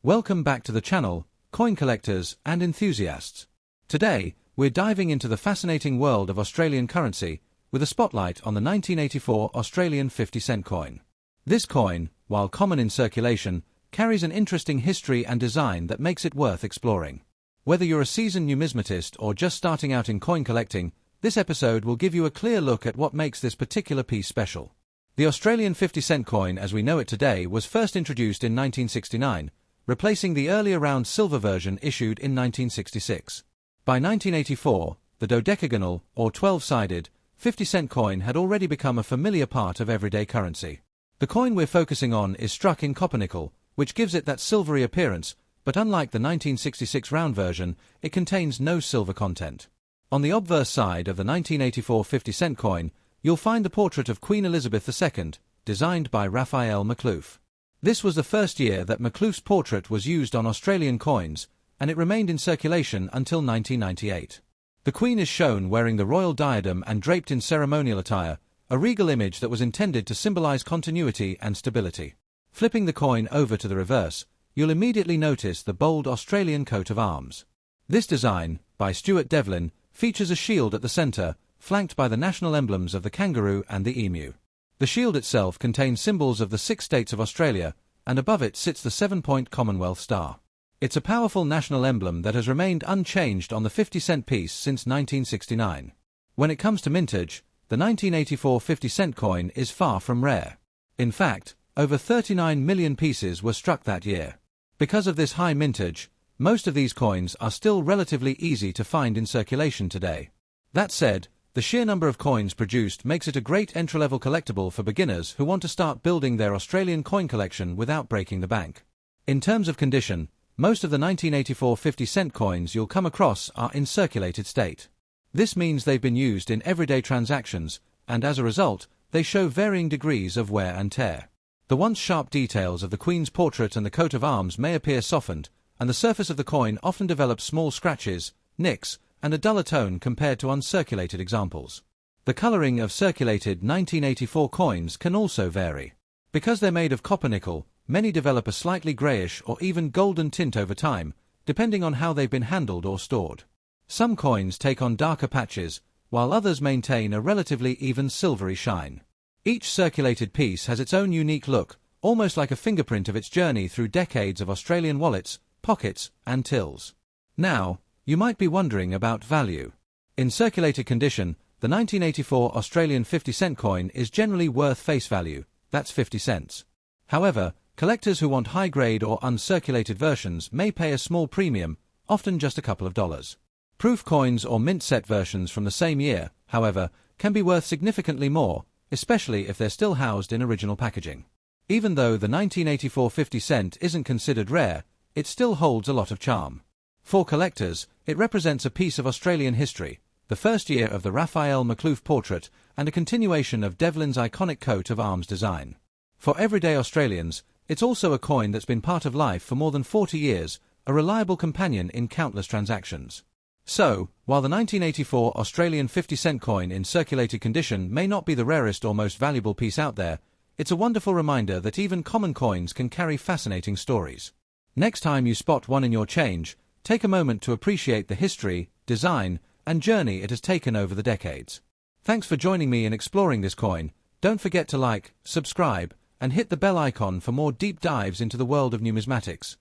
Welcome back to the channel, coin collectors and enthusiasts. Today, we're diving into the fascinating world of Australian currency, with a spotlight on the 1984 Australian 50-cent coin. This coin, while common in circulation, carries an interesting history and design that makes it worth exploring. Whether you're a seasoned numismatist or just starting out in coin collecting, this episode will give you a clear look at what makes this particular piece special. The Australian 50-cent coin as we know it today was first introduced in 1969, replacing the earlier round silver version issued in 1966. By 1984, the dodecagonal, or 12-sided, 50-cent coin had already become a familiar part of everyday currency. The coin we're focusing on is struck in copper-nickel, which gives it that silvery appearance, but unlike the 1966 round version, it contains no silver content. On the obverse side of the 1984 50-cent coin, you'll find the portrait of Queen Elizabeth II, designed by Raphael McLouth. This was the first year that McLouth's portrait was used on Australian coins, and it remained in circulation until 1998. The Queen is shown wearing the royal diadem and draped in ceremonial attire, a regal image that was intended to symbolize continuity and stability. Flipping the coin over to the reverse, you'll immediately notice the bold Australian coat of arms. This design, by Stuart Devlin, features a shield at the center, flanked by the national emblems of the kangaroo and the emu. The shield itself contains symbols of the 6 states of Australia, and above it sits the 7-point Commonwealth star. It's a powerful national emblem that has remained unchanged on the 50-cent piece since 1969. When it comes to mintage, the 1984 50-cent coin is far from rare. In fact, over 39 million pieces were struck that year. Because of this high mintage, most of these coins are still relatively easy to find in circulation today. That said, the sheer number of coins produced makes it a great entry-level collectible for beginners who want to start building their Australian coin collection without breaking the bank. In terms of condition, most of the 1984 50-cent coins you'll come across are in circulated state. This means they've been used in everyday transactions, and as a result, they show varying degrees of wear and tear. The once sharp details of the Queen's portrait and the coat of arms may appear softened, and the surface of the coin often develops small scratches, nicks, and a duller tone compared to uncirculated examples. The coloring of circulated 1984 coins can also vary. Because they're made of copper-nickel, many develop a slightly greyish or even golden tint over time, depending on how they've been handled or stored. Some coins take on darker patches, while others maintain a relatively even silvery shine. Each circulated piece has its own unique look, almost like a fingerprint of its journey through decades of Australian wallets, pockets, and tills. Now, you might be wondering about value. In circulated condition, the 1984 Australian 50-cent coin is generally worth face value, that's 50 cents. However, collectors who want high-grade or uncirculated versions may pay a small premium, often just a couple of dollars. Proof coins or mint set versions from the same year, however, can be worth significantly more, especially if they're still housed in original packaging. Even though the 1984 50-cent isn't considered rare, it still holds a lot of charm. For collectors, it represents a piece of Australian history, the first year of the Raphael McLouth portrait, and a continuation of Devlin's iconic coat of arms design. For everyday Australians, it's also a coin that's been part of life for more than 40 years, a reliable companion in countless transactions. So, while the 1984 Australian 50-cent coin in circulated condition may not be the rarest or most valuable piece out there, it's a wonderful reminder that even common coins can carry fascinating stories. Next time you spot one in your change, take a moment to appreciate the history, design, and journey it has taken over the decades. Thanks for joining me in exploring this coin. Don't forget to like, subscribe, and hit the bell icon for more deep dives into the world of numismatics.